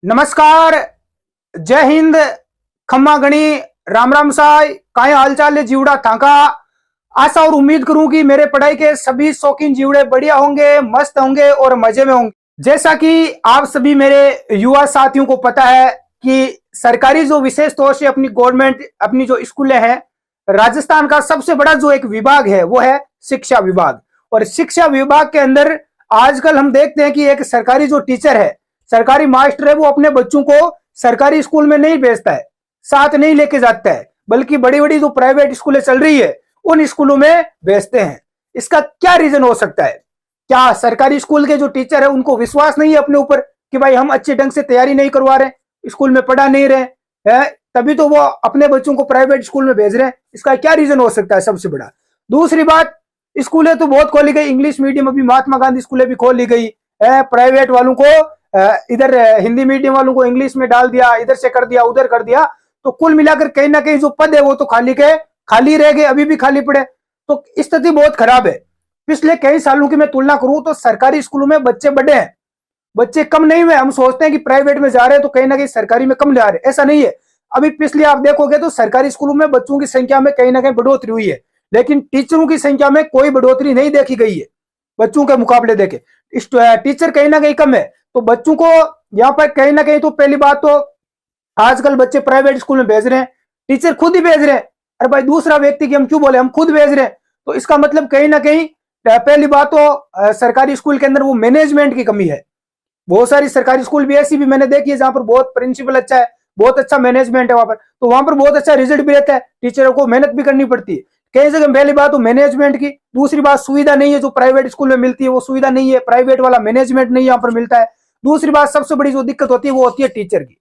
नमस्कार। जय हिंद। खम्मा गणी। राम राम साय। काहे हालचाल है जीवड़ा थाका। आशा और उम्मीद करूं कि मेरे पढ़ाई के सभी शौकीन जीवड़े बढ़िया होंगे, मस्त होंगे और मजे में होंगे। जैसा कि आप सभी मेरे युवा साथियों को पता है कि सरकारी जो विशेष तौर से अपनी गवर्नमेंट अपनी जो स्कूलें हैं, राजस्थान का सबसे बड़ा जो एक विभाग है वो है शिक्षा विभाग। और शिक्षा विभाग के अंदर आजकल हम देखते हैं कि एक सरकारी जो टीचर है, सरकारी मास्टर है, वो अपने बच्चों को सरकारी स्कूल में नहीं भेजता है, साथ नहीं लेके जाता है, बल्कि बड़ी बड़ी जो प्राइवेट स्कूलें चल रही है उन स्कूलों में भेजते हैं। इसका क्या रीजन हो सकता है? क्या सरकारी स्कूल के जो टीचर है उनको विश्वास नहीं है अपने ऊपर कि भाई हम अच्छे ढंग से तैयारी नहीं करवा रहे, स्कूल में पढ़ा नहीं रहे है, तभी तो वो अपने बच्चों को प्राइवेट स्कूल में भेज रहे हैं? इसका क्या रीजन हो सकता है? सबसे बड़ा। दूसरी बात, स्कूलें तो बहुत खोली गई, इंग्लिश मीडियम अभी महात्मा गांधी स्कूलें भी खोली गई है, प्राइवेट वालों को इधर हिंदी मीडियम वालों को इंग्लिश में डाल दिया, इधर से कर दिया उधर कर दिया, तो कुल मिलाकर कहीं ना कहीं जो पद है वो तो खाली रह गए, अभी भी खाली पड़े। तो स्थिति बहुत खराब है। पिछले कई सालों की मैं तुलना करूं तो सरकारी स्कूलों में बच्चे बढ़े हैं, बच्चे कम नहीं हुए। हम सोचते हैं कि प्राइवेट में जा रहे हैं तो कहीं ना कहीं सरकारी में कम जा रहे हैं, ऐसा नहीं है। अभी पिछले आप देखोगे तो सरकारी स्कूलों में बच्चों की संख्या में कहीं ना कहीं बढ़ोतरी हुई है, लेकिन टीचरों की संख्या में कोई बढ़ोतरी नहीं देखी गई है। बच्चों के मुकाबले देखे टीचर कहीं ना कहीं कम है, तो बच्चों को यहाँ पर कहीं ना कहीं तो पहली बात तो आजकल बच्चे प्राइवेट स्कूल में भेज रहे हैं, टीचर खुद ही भेज रहे हैं। अरे भाई, दूसरा व्यक्ति की हम क्यों बोले, हम खुद भेज रहे हैं, तो इसका मतलब कहीं ना कहीं पहली बात तो सरकारी स्कूल के अंदर वो मैनेजमेंट की कमी है। बहुत सारी सरकारी स्कूल भी ऐसी भी मैंने देखी है जहां पर बहुत प्रिंसिपल अच्छा है, बहुत अच्छा मैनेजमेंट है वहां पर, तो वहां पर बहुत अच्छा रिजल्ट भी रहता है, टीचरों को मेहनत भी करनी पड़ती है। कई जगह पहली बात तो मैनेजमेंट की, दूसरी बात सुविधा नहीं है, जो प्राइवेट स्कूल में मिलती है वो सुविधा नहीं है, प्राइवेट वाला मैनेजमेंट नहीं यहाँ पर मिलता है। दूसरी बात सबसे बड़ी जो दिक्कत होती है वो होती है टीचर की।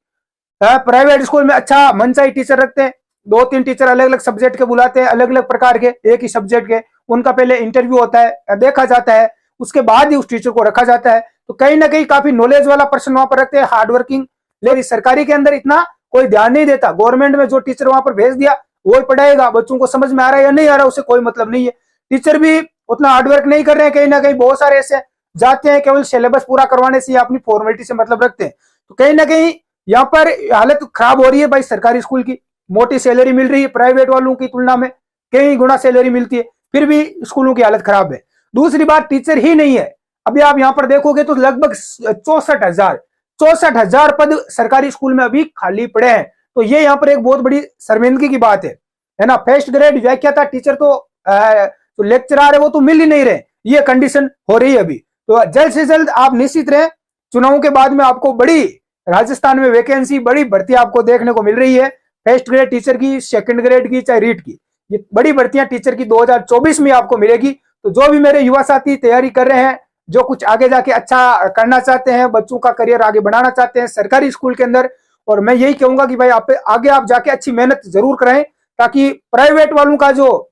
प्राइवेट स्कूल में अच्छा मनचाही टीचर रखते हैं, दो तीन टीचर अलग अलग सब्जेक्ट के बुलाते हैं, अलग अलग प्रकार के, एक ही सब्जेक्ट के, उनका पहले इंटरव्यू होता है, देखा जाता है, उसके बाद ही उस टीचर को रखा जाता है। तो कहीं ना कहीं काफी नॉलेज वाला पर्सन वहां पर रखते हैं, हार्ड वर्किंग। लेकिन सरकारी के अंदर इतना कोई ध्यान नहीं देता। गवर्नमेंट में जो टीचर वहां पर भेज दिया वो ही पढ़ाएगा, बच्चों को समझ में आ रहा है या नहीं आ रहा है उससे कोई मतलब नहीं है। टीचर भी उतना हार्डवर्क नहीं कर रहे हैं, कहीं ना कहीं बहुत सारे ऐसे जाते हैं केवल सिलेबस पूरा करवाने से या अपनी फॉर्मेलिटी से मतलब रखते हैं। तो कहीं ना कहीं यहाँ पर हालत खराब हो रही है भाई सरकारी स्कूल की। मोटी सैलरी मिल रही है प्राइवेट वालों की तुलना में, कई गुना सैलरी मिलती है, फिर भी स्कूलों की हालत खराब है। दूसरी बात, टीचर ही नहीं है। अभी आप यहाँ पर देखोगे तो लगभग 64,000 पद सरकारी स्कूल में अभी खाली पड़े हैं। तो ये यहाँ पर एक बहुत बड़ी शर्मिंदगी की बात है ना। फर्स्ट ग्रेड व्याख्याता टीचर तो लेक्चरर है वो तो मिल ही नहीं रहे, ये कंडीशन हो रही है अभी। तो जल्द से जल्द आप निश्चित रहे, चुनावों के बाद में आपको बड़ी राजस्थान में वैकेंसी, बड़ी भर्ती आपको देखने को मिल रही है। फर्स्ट ग्रेड टीचर की, सेकंड ग्रेड की, चाहे रीट की, ये बड़ी भर्तियां टीचर की 2024 में आपको मिलेगी। तो जो भी मेरे युवा साथी तैयारी कर रहे हैं, जो कुछ आगे जाके अच्छा करना चाहते हैं, बच्चों का करियर आगे बढ़ाना चाहते हैं सरकारी स्कूल के अंदर, और मैं यही कहूंगा कि भाई आप आगे आप जाके अच्छी मेहनत जरूर करें, ताकि प्राइवेट वालों का जो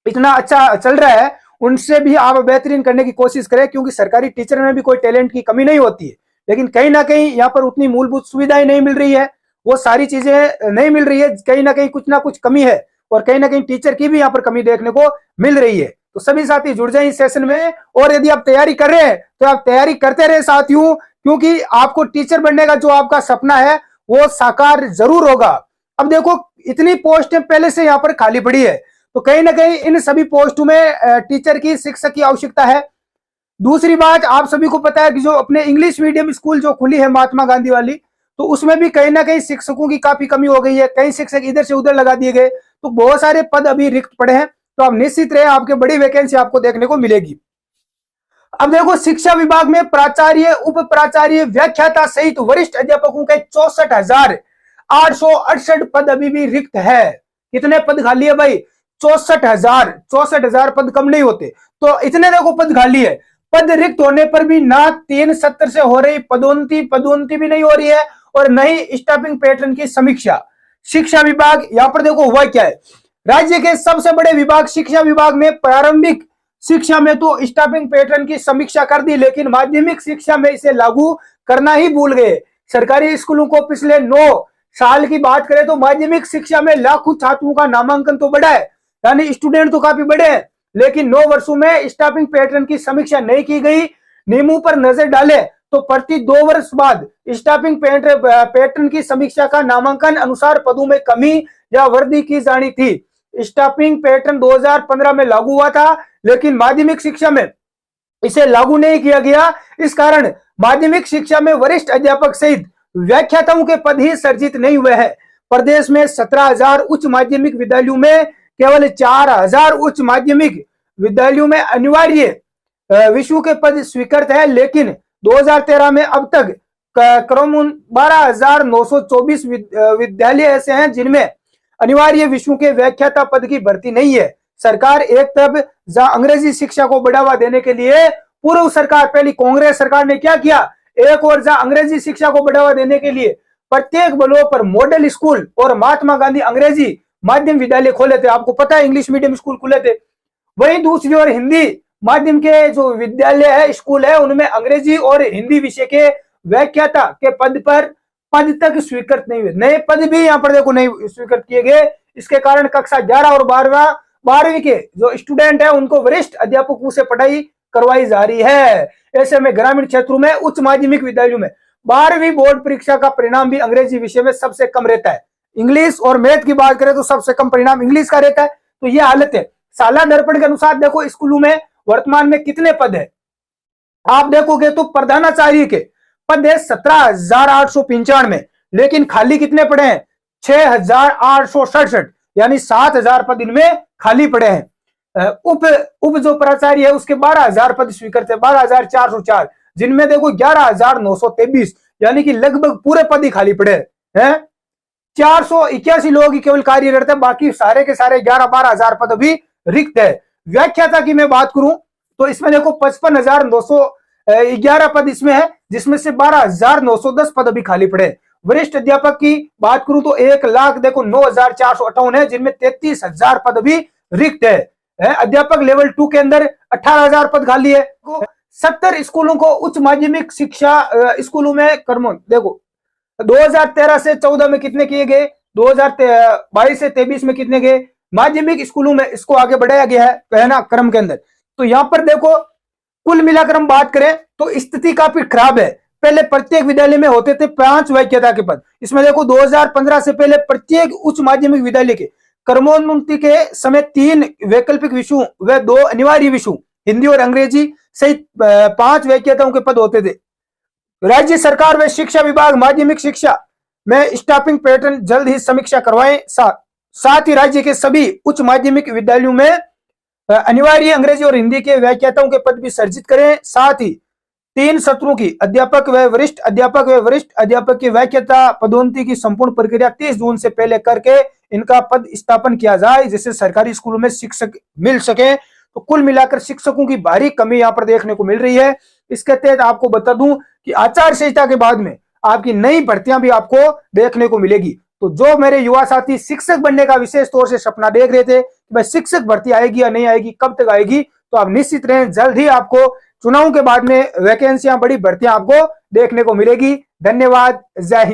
इतना अच्छा चल रहा है उनसे भी आप बेहतरीन करने की कोशिश करें, क्योंकि सरकारी टीचर में भी कोई टैलेंट की कमी नहीं होती है, लेकिन कहीं ना कहीं यहाँ पर उतनी मूलभूत सुविधाएं नहीं मिल रही है, वो सारी चीजें नहीं मिल रही है, कहीं ना कुछ कमी है, और कहीं ना कहीं टीचर की भी यहाँ पर कमी देखने को मिल रही है। तो सभी साथी जुड़ जाए इस सेशन में, और यदि आप तैयारी कर रहे हैं तो आप तैयारी करते रहे साथियों, क्योंकि आपको टीचर बनने का जो आपका सपना है वो साकार जरूर होगा। अब देखो, इतनी पोस्टें पहले से यहाँ पर खाली पड़ी है, तो कहीं ना कहीं इन सभी पोस्टों में टीचर की, शिक्षक की आवश्यकता है। दूसरी बात, आप सभी को पता है कि जो अपने इंग्लिश मीडियम स्कूल जो खुली है महात्मा गांधी वाली, तो उसमें भी कहीं ना कहीं शिक्षकों की काफी कमी हो गई है, कई शिक्षक इधर से उधर लगा दिए गए, तो बहुत सारे पद अभी रिक्त पड़े हैं। तो आप निश्चित रहे, आपके बड़ी वैकेंसी आपको देखने को मिलेगी। अब देखो, शिक्षा विभाग में प्राचार्य, उप प्राचार्य, व्याख्याता सहित वरिष्ठ अध्यापकों के 64,868 पद अभी भी रिक्त है। कितने पद खाली है भाई? 64,000 पद कम नहीं होते, तो इतने देखो पद खाली है। पद रिक्त होने पर भी ना 3 सत्र से हो रही पदोन्नति भी नहीं हो रही है, और न ही स्टाफिंग पैटर्न की समीक्षा। शिक्षा विभाग, यहां पर देखो हुआ क्या है, राज्य के सबसे बड़े विभाग शिक्षा विभाग में प्रारंभिक शिक्षा में तो स्टाफिंग पैटर्न की समीक्षा कर दी, लेकिन माध्यमिक शिक्षा में इसे लागू करना ही भूल गए। सरकारी स्कूलों को पिछले 9 साल की बात करें तो माध्यमिक शिक्षा में लाखों छात्रों का नामांकन तो बढ़ा है, यानी स्टूडेंट तो काफी बड़े हैं, लेकिन 9 वर्षों में स्टाफिंग पैटर्न की समीक्षा नहीं की गई। नियमों पर नजर डाले तो प्रति 2 वर्ष बाद स्टाफिंग पैटर्न की समीक्षा का नामांकन अनुसार पदों में कमी या वृद्धि की जानी थी। स्टाफिंग पैटर्न 2015 में लागू हुआ था, लेकिन माध्यमिक शिक्षा में इसे लागू नहीं किया गया। इस कारण माध्यमिक शिक्षा में वरिष्ठ अध्यापक सहित व्याख्याताओं के पद ही सृजित नहीं हुए हैं। प्रदेश में 17,000 उच्च माध्यमिक विद्यालयों में केवल 4,000 उच्च माध्यमिक विद्यालयों में अनिवार्य विषयों के पद स्वीकृत है, लेकिन 2013 में अब तक करीबन 12,924 विद्यालय ऐसे हैं जिनमें अनिवार्य विषयों के व्याख्याता पद की भर्ती नहीं है। सरकार एक तरफ जहां अंग्रेजी शिक्षा को बढ़ावा देने के लिए पूर्व सरकार, पहली कांग्रेस सरकार ने क्या किया, एक और जहां अंग्रेजी शिक्षा को बढ़ावा देने के लिए प्रत्येक ब्लॉक पर मॉडल स्कूल और महात्मा गांधी अंग्रेजी माध्यम विद्यालय खोले थे। आपको पता है इंग्लिश मीडियम स्कूल खुले थे। वहीं दूसरी ओर हिंदी माध्यम के जो विद्यालय है, स्कूल है, उनमें अंग्रेजी और हिंदी विषय के व्याख्याता के पद तक स्वीकृत नहीं हुए। नए पद भी यहाँ पर देखो नहीं स्वीकृत किए गए। इसके कारण कक्षा 11 और 12वीं के जो स्टूडेंट है उनको वरिष्ठ अध्यापकों से पढ़ाई करवाई जा रही है। ऐसे में ग्रामीण क्षेत्रों में उच्च माध्यमिक विद्यालयों में 12वीं बोर्ड परीक्षा का परिणाम भी अंग्रेजी विषय में सबसे कम रहता है। इंग्लिश और मैथ की बात करें तो सबसे कम परिणाम इंग्लिश का रहता है। तो यह हालत है। साला दर्पण के अनुसार देखो स्कूलों में वर्तमान में कितने पद है। आप देखोगे तो प्रधानाचार्य के पद है 17,895, लेकिन खाली कितने पड़े हैं, 6,867, यानी 7,000 पद इनमें खाली पड़े हैं। उप जो प्राचार्य है उसके 12,000 पद स्वीकृत है, 12,404, जिनमें देखो 11,923, यानी कि लगभग पूरे पद ही खाली पड़े हैं। 481 लोग ही केवल कार्यरत है, बाकी सारे के सारे 11-12,000 पद अभी रिक्त है। व्याख्याता की मैं बात करूं तो इसमें देखो 55,911 पद इसमें है, जिसमें से 12,910 पद अभी खाली पड़े। वरिष्ठ अध्यापक की बात करूं तो 1,00,000 देखो 9,458 है, जिनमें 33,000 पद अभी रिक्त है। अध्यापक लेवल 2 के अंदर 18,000 पद खाली है। 70 स्कूलों को उच्च माध्यमिक शिक्षा स्कूलों में कर्मों देखो 2013 से 14 में कितने किए गए, 2022 से 23 में कितने गए माध्यमिक स्कूलों में, इसको आगे बढ़ाया गया है ना क्रम के अंदर। तो यहां पर देखो कुल मिलाकर हम बात करें तो स्थिति काफी खराब है। पहले प्रत्येक विद्यालय में होते थे 5 व्याख्याता के पद। इसमें देखो 2015 से पहले प्रत्येक उच्च माध्यमिक विद्यालय के क्रमोन्नति के समय 3 वैकल्पिक विषयों व 2 अनिवार्य विषयों हिंदी और अंग्रेजी सहित 5 व्याख्याताओं के पद होते थे। राज्य सरकार व शिक्षा विभाग माध्यमिक शिक्षा में स्टाफिंग पैटर्न जल्द ही समीक्षा करवाएं। साथ ही राज्य के सभी उच्च माध्यमिक विद्यालयों में अनिवार्य अंग्रेजी और हिंदी के व्याख्याताओं के पद भी सृजित करें। साथ ही 3 सत्रों की अध्यापक व वरिष्ठ अध्यापक की व्याख्याता पदोन्नति की संपूर्ण प्रक्रिया 30 जून से पहले करके इनका पद स्थापन किया जाए, जिससे सरकारी स्कूलों में शिक्षक मिल सके। तो कुल मिलाकर शिक्षकों की भारी कमी यहाँ पर देखने को मिल रही है। इसके तहत आपको बता दूं कि आचार संहिता के बाद में आपकी नई भर्तियां भी आपको देखने को मिलेगी। तो जो मेरे युवा साथी शिक्षक बनने का विशेष तौर से सपना देख रहे थे कि भाई शिक्षक भर्ती आएगी या नहीं आएगी, कब तक आएगी, तो आप निश्चित रहें, जल्द ही आपको चुनाव के बाद में वैकेंसियां, बड़ी भर्तियां आपको देखने को मिलेगी। धन्यवाद, जय हिंद।